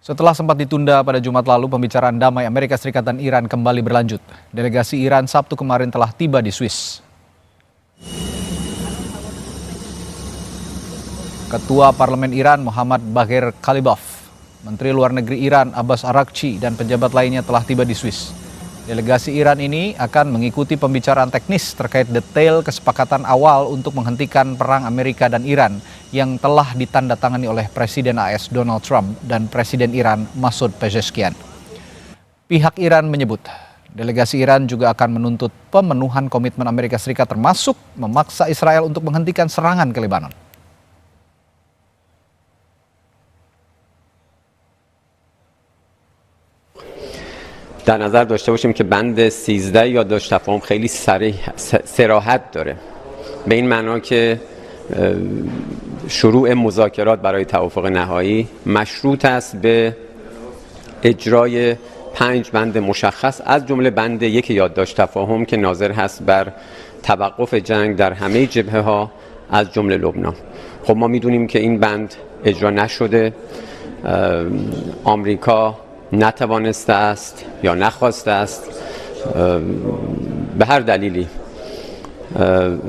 Setelah sempat ditunda pada Jumat lalu, pembicaraan damai Amerika Serikat dan Iran kembali berlanjut. Delegasi Iran Sabtu kemarin telah tiba di Swiss. Ketua Parlemen Iran Muhammad Bagher Khalibaf, Menteri Luar Negeri Iran Abbas Araghchi, dan pejabat lainnya telah tiba di Swiss. Delegasi Iran ini akan mengikuti pembicaraan teknis terkait detail kesepakatan awal untuk menghentikan perang Amerika dan Iran yang telah ditandatangani oleh Presiden AS Donald Trump dan Presiden Iran Masoud Pezeshkian. Pihak Iran menyebut, delegasi Iran juga akan menuntut pemenuhan komitmen Amerika Serikat termasuk memaksa Israel untuk menghentikan serangan ke Lebanon. در نظر داشته باشیم که بند 13 یادداشت تفاهم خیلی صراحت داره، به این معنا که شروع مذاکرات برای توافق نهایی مشروط است به اجرای 5 بند مشخص، از جمله بند 1 یادداشت تفاهم که ناظر هست بر توقف جنگ در همه جبهه ها از جمله لبنان. خب ما میدونیم که این بند اجرا نشده، آمریکا نتوانسته است یا نخواسته است به هر دلیلی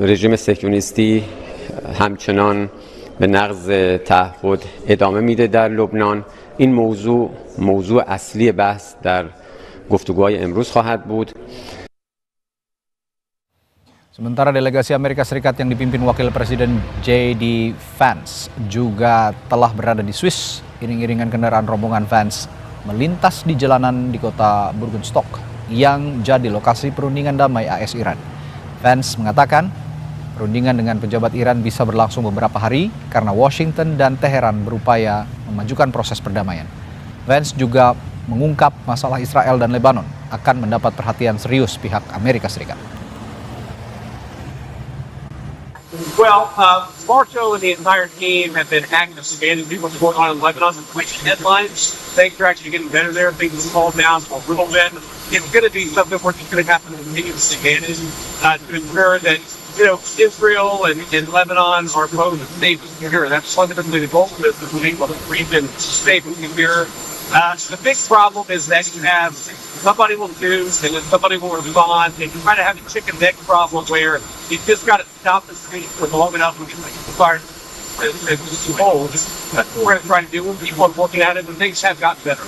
رژیم صهیونیستی همچنان به نقض تعهد ادامه میده در لبنان. این موضوع اصلی بحث در گفتگوهای امروز خواهد بود. Sementara delegasi Amerika Serikat yang dipimpin Wakil Presiden J.D. Vance juga telah berada di Swiss. Iring-iringan kendaraan rombongan Vance melintas di jalanan di kota Burgenstock yang jadi lokasi perundingan damai AS Iran. Vance mengatakan perundingan dengan pejabat Iran bisa berlangsung beberapa hari karena Washington dan Teheran berupaya memajukan proses perdamaian. Vance juga mengungkap masalah Israel dan Lebanon akan mendapat perhatian serius pihak Amerika Serikat. Well, Marshall and the entire team have been active in what's going on in Lebanon and pushing headlines. Things are actually getting better there. Things have calmed down a little bit. It's going to be something where it's going to have to continue to manage to ensure that, Israel and Lebanon are both safe and secure. That's fundamentally the goal of this, is to make the region safe and secure. The big problem is that you have somebody will do and then somebody will respond, and you try to have a chicken neck problem where you just got to stop the street for long enough and start to hold. That's what we're trying to do. People are looking at it and things have gotten better.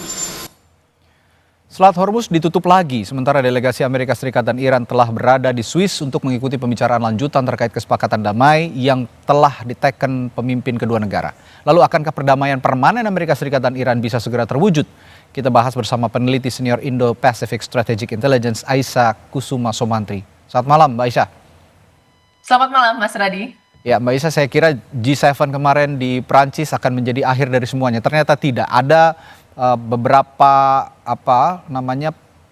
Selat Hormuz ditutup lagi, sementara delegasi Amerika Serikat dan Iran telah berada di Swiss untuk mengikuti pembicaraan lanjutan terkait kesepakatan damai yang telah diteken pemimpin kedua negara. Lalu akankah perdamaian permanen Amerika Serikat dan Iran bisa segera terwujud? Kita bahas bersama peneliti senior Indo-Pacific Strategic Intelligence Aisyah Kusuma Somantri. Selamat malam Mbak Aisyah. Selamat malam Mas Radi. Ya Mbak Aisyah, saya kira G7 kemarin di Prancis akan menjadi akhir dari semuanya. Ternyata tidak, ada beberapa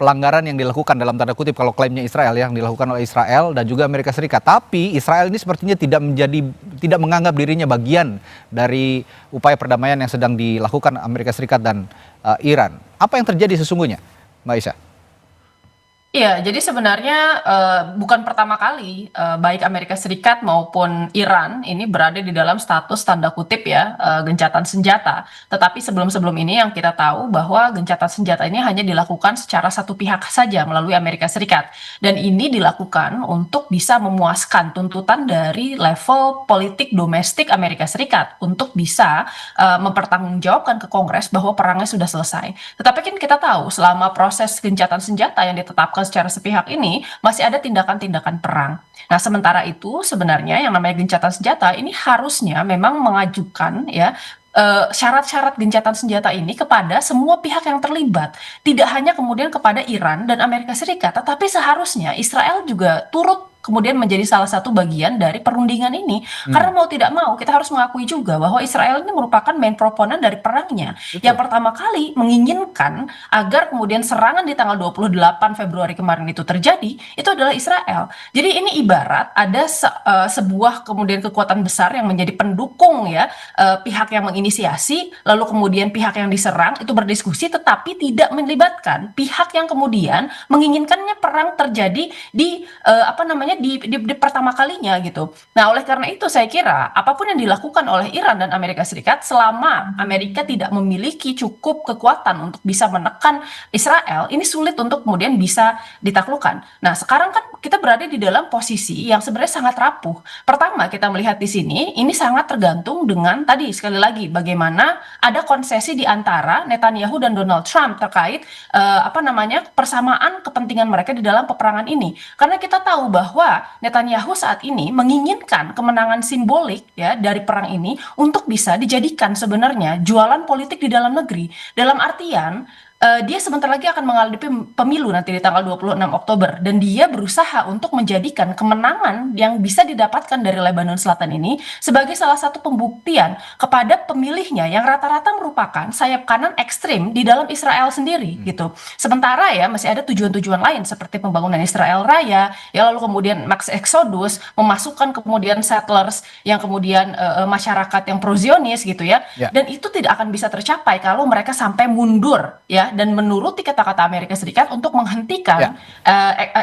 pelanggaran yang dilakukan dalam tanda kutip kalau klaimnya Israel, yang dilakukan oleh Israel dan juga Amerika Serikat. Tapi Israel ini sepertinya tidak menganggap dirinya bagian dari upaya perdamaian yang sedang dilakukan Amerika Serikat dan Iran. Apa yang terjadi sesungguhnya, Mbak Aisyah? Iya, jadi sebenarnya bukan pertama kali baik Amerika Serikat maupun Iran ini berada di dalam status tanda kutip ya gencatan senjata. Tetapi sebelum-sebelum ini yang kita tahu bahwa gencatan senjata ini hanya dilakukan secara satu pihak saja melalui Amerika Serikat. Dan ini dilakukan untuk bisa memuaskan tuntutan dari level politik domestik Amerika Serikat untuk bisa mempertanggungjawabkan ke Kongres bahwa perangnya sudah selesai. Tetapi kan kita tahu selama proses gencatan senjata yang ditetapkan secara sepihak ini masih ada tindakan-tindakan perang. Nah, sementara itu sebenarnya yang namanya gencatan senjata ini harusnya memang mengajukan ya syarat-syarat gencatan senjata ini kepada semua pihak yang terlibat, tidak hanya kemudian kepada Iran dan Amerika Serikat, tetapi seharusnya Israel juga turut kemudian menjadi salah satu bagian dari perundingan ini. Karena mau tidak mau kita harus mengakui juga bahwa Israel ini merupakan main proponen dari perangnya. Betul. Yang pertama kali menginginkan agar kemudian serangan di tanggal 28 Februari kemarin itu terjadi, itu adalah Israel. Jadi ini ibarat ada sebuah kemudian kekuatan besar yang menjadi pendukung ya pihak yang menginisiasi, lalu kemudian pihak yang diserang itu berdiskusi tetapi tidak melibatkan pihak yang kemudian menginginkannya perang terjadi di sebenarnya di pertama kalinya gitu. Nah, oleh karena itu saya kira apapun yang dilakukan oleh Iran dan Amerika Serikat selama Amerika tidak memiliki cukup kekuatan untuk bisa menekan Israel, ini sulit untuk kemudian bisa ditaklukkan. Nah, sekarang kan kita berada di dalam posisi yang sebenarnya sangat rapuh. Pertama, kita melihat di sini ini sangat tergantung dengan tadi sekali lagi bagaimana ada konsesi di antara Netanyahu dan Donald Trump terkait persamaan kepentingan mereka di dalam peperangan ini. Karena kita tahu bahwa Netanyahu saat ini menginginkan kemenangan simbolik ya dari perang ini untuk bisa dijadikan sebenarnya jualan politik di dalam negeri. Dalam artian dia sebentar lagi akan menghadapi pemilu nanti di tanggal 26 Oktober dan dia berusaha untuk menjadikan kemenangan yang bisa didapatkan dari Lebanon Selatan ini sebagai salah satu pembuktian kepada pemilihnya yang rata-rata merupakan sayap kanan ekstrim di dalam Israel sendiri gitu. Sementara ya masih ada tujuan-tujuan lain seperti pembangunan Israel Raya, ya lalu kemudian Max Exodus, memasukkan kemudian settlers yang kemudian masyarakat yang pro-Zionis gitu ya. Dan itu tidak akan bisa tercapai kalau mereka sampai mundur ya dan menuruti kata-kata Amerika Serikat untuk menghentikan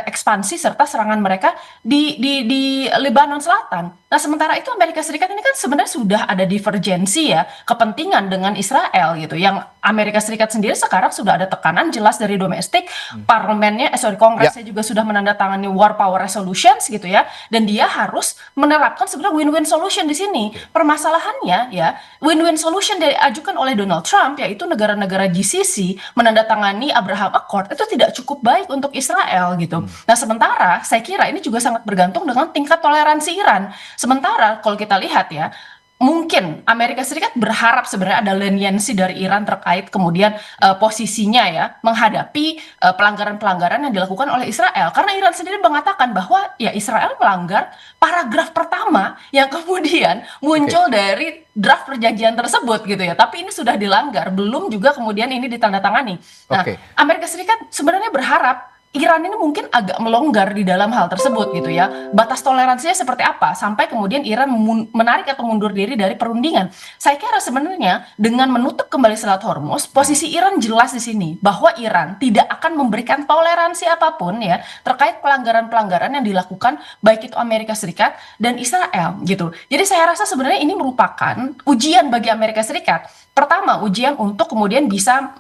ekspansi serta serangan mereka di Lebanon Selatan. Nah, sementara itu Amerika Serikat ini kan sebenarnya sudah ada divergensi ya kepentingan dengan Israel gitu. Yang Amerika Serikat sendiri sekarang sudah ada tekanan jelas dari domestik, parlemennya, Kongresnya juga sudah menandatangani War Power Resolutions gitu ya. Dan dia harus menerapkan sebenarnya win-win solution di sini. Permasalahannya ya, win-win solution diajukan oleh Donald Trump yaitu negara-negara GCC menandatangani Abraham Accord itu tidak cukup baik untuk Israel gitu. Nah, sementara saya kira ini juga sangat bergantung dengan tingkat toleransi Iran. Sementara kalau kita lihat ya, mungkin Amerika Serikat berharap sebenarnya ada leniency dari Iran terkait kemudian posisinya ya menghadapi pelanggaran-pelanggaran yang dilakukan oleh Israel. Karena Iran sendiri mengatakan bahwa ya Israel melanggar paragraf pertama yang kemudian muncul dari draft perjanjian tersebut gitu ya. Tapi ini sudah dilanggar, belum juga kemudian ini ditandatangani. Nah, Amerika Serikat sebenarnya berharap Iran ini mungkin agak melonggar di dalam hal tersebut gitu ya. Batas toleransinya seperti apa sampai kemudian Iran menarik atau mundur diri dari perundingan. Saya kira sebenarnya dengan menutup kembali Selat Hormuz, posisi Iran jelas di sini bahwa Iran tidak akan memberikan toleransi apapun ya terkait pelanggaran-pelanggaran yang dilakukan baik itu Amerika Serikat dan Israel gitu. Jadi saya rasa sebenarnya ini merupakan ujian bagi Amerika Serikat. Pertama, ujian untuk kemudian bisa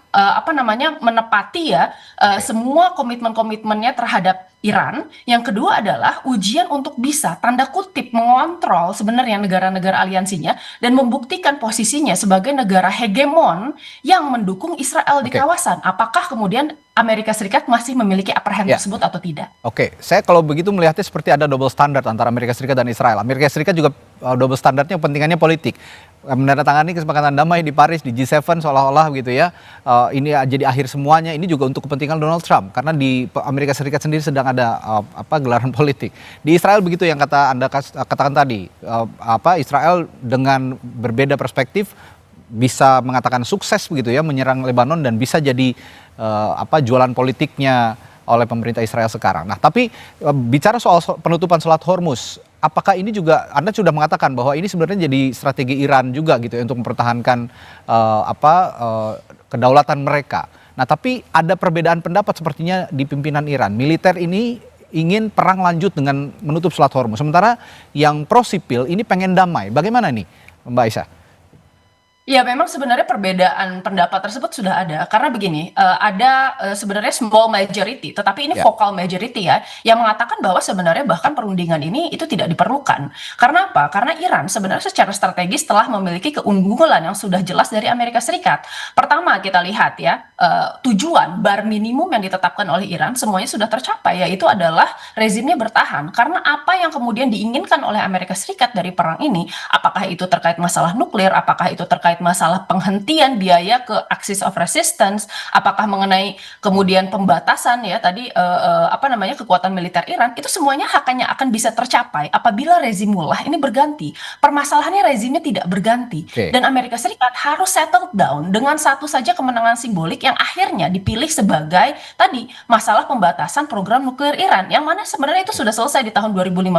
menepati ya semua komitmen-komitmennya terhadap Iran. Yang kedua adalah ujian untuk bisa tanda kutip mengontrol sebenarnya negara-negara aliansinya dan membuktikan posisinya sebagai negara hegemon yang mendukung Israel di kawasan. Apakah kemudian Amerika Serikat masih memiliki upper hand tersebut atau tidak? Saya kalau begitu melihatnya seperti ada double standard antara Amerika Serikat dan Israel. Amerika Serikat juga double standardnya kepentingannya politik. Menandatangani kesepakatan damai di Paris di G7 seolah-olah gitu ya. Ini jadi akhir semuanya. Ini juga untuk kepentingan Donald Trump karena di Amerika Serikat sendiri sedang ada gelaran politik. Di Israel begitu yang Anda katakan tadi, Israel dengan berbeda perspektif bisa mengatakan sukses begitu ya menyerang Lebanon dan bisa jadi jualan politiknya oleh pemerintah Israel sekarang. Nah, tapi bicara soal penutupan Selat Hormuz, apakah ini juga Anda sudah mengatakan bahwa ini sebenarnya jadi strategi Iran juga gitu ya, untuk mempertahankan kedaulatan mereka. Nah, tapi ada perbedaan pendapat sepertinya di pimpinan Iran. Militer ini ingin perang lanjut dengan menutup Selat Hormuz. Sementara yang pro sipil ini pengen damai. Bagaimana nih, Mbak Aisyah? Ya, memang sebenarnya perbedaan pendapat tersebut sudah ada. Karena begini, ada sebenarnya small majority, tetapi ini vocal majority ya, yang mengatakan bahwa sebenarnya bahkan perundingan ini itu tidak diperlukan. Karena apa? Karena Iran sebenarnya secara strategis telah memiliki keunggulan yang sudah jelas dari Amerika Serikat. Pertama, kita lihat ya, tujuan bar minimum yang ditetapkan oleh Iran semuanya sudah tercapai, yaitu adalah rezimnya bertahan. Karena apa yang kemudian diinginkan oleh Amerika Serikat dari perang ini, apakah itu terkait masalah nuklir, apakah itu terkait masalah penghentian biaya ke axis of resistance, apakah mengenai kemudian pembatasan ya tadi kekuatan militer Iran, itu semuanya hanya akan bisa tercapai apabila rezim mullah ini berganti. Permasalahannya rezimnya tidak berganti dan Amerika Serikat harus settle down dengan satu saja kemenangan simbolik yang akhirnya dipilih sebagai tadi masalah pembatasan program nuklir Iran yang mana sebenarnya itu sudah selesai di tahun 2015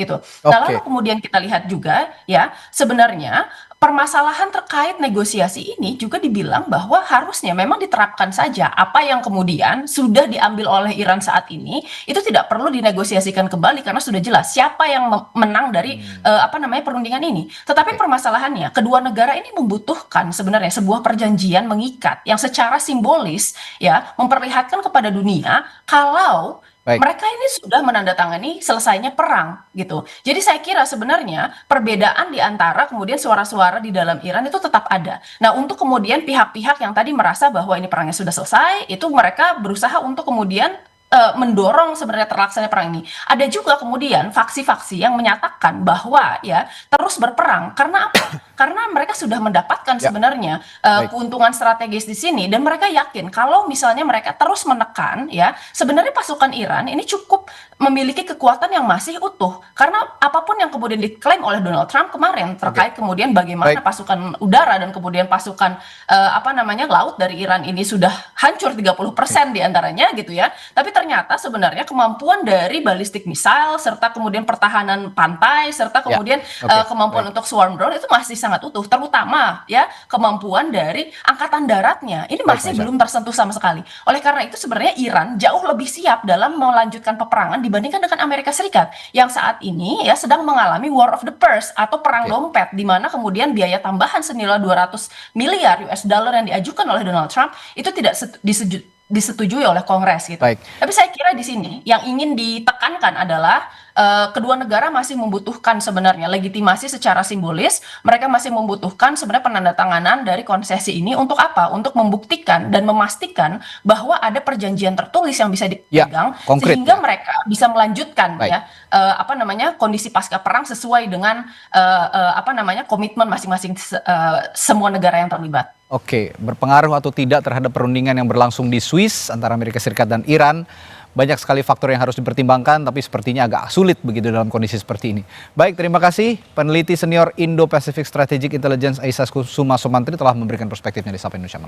gitu. Nah, lalu kemudian kita lihat juga ya sebenarnya permasalahan terkait negosiasi ini juga dibilang bahwa harusnya memang diterapkan saja apa yang kemudian sudah diambil oleh Iran saat ini, itu tidak perlu dinegosiasikan kembali karena sudah jelas siapa yang menang dari perundingan ini. Tetapi permasalahannya kedua negara ini membutuhkan sebenarnya sebuah perjanjian mengikat yang secara simbolis ya memperlihatkan kepada dunia kalau mereka ini sudah menandatangani selesainya perang gitu. Jadi saya kira sebenarnya perbedaan di antara kemudian suara-suara di dalam Iran itu tetap ada. Nah, untuk kemudian pihak-pihak yang tadi merasa bahwa ini perangnya sudah selesai, itu mereka berusaha untuk kemudian mendorong sebenarnya terlaksananya perang ini. Ada juga kemudian faksi-faksi yang menyatakan bahwa ya terus berperang karena apa? Karena mereka sudah mendapatkan sebenarnya keuntungan strategis di sini dan mereka yakin kalau misalnya mereka terus menekan ya sebenarnya pasukan Iran ini cukup memiliki kekuatan yang masih utuh karena apapun yang kemudian diklaim oleh Donald Trump kemarin terkait kemudian bagaimana pasukan udara dan kemudian pasukan laut dari Iran ini sudah hancur 30% diantaranya gitu ya. Tapi ternyata sebenarnya kemampuan dari balistik missile serta kemudian pertahanan pantai serta kemudian kemampuan untuk swarm drone itu masih sangat utuh, terutama ya kemampuan dari angkatan daratnya ini masih belum tersentuh sama sekali. Oleh karena itu sebenarnya Iran jauh lebih siap dalam melanjutkan peperangan dibandingkan dengan Amerika Serikat yang saat ini ya sedang mengalami war of the purse atau perang dompet di mana kemudian biaya tambahan senilai 200 miliar US dollar yang diajukan oleh Donald Trump itu tidak disetujui oleh Kongres gitu. Tapi saya kira di sini yang ingin ditekankan adalah kedua negara masih membutuhkan sebenarnya legitimasi secara simbolis. Mereka masih membutuhkan sebenarnya penandatanganan dari konsesi ini untuk apa? Untuk membuktikan dan memastikan bahwa ada perjanjian tertulis yang bisa dipegang sehingga mereka bisa melanjutkan kondisi pasca perang sesuai dengan komitmen masing-masing semua negara yang terlibat. Oke, berpengaruh atau tidak terhadap perundingan yang berlangsung di Swiss antara Amerika Serikat dan Iran? Banyak sekali faktor yang harus dipertimbangkan, tapi sepertinya agak sulit begitu dalam kondisi seperti ini. Baik, terima kasih peneliti senior Indo-Pacific Strategic Intelligence Aisyah Kusuma Sumantri telah memberikan perspektifnya di Sapa Indonesia Malam.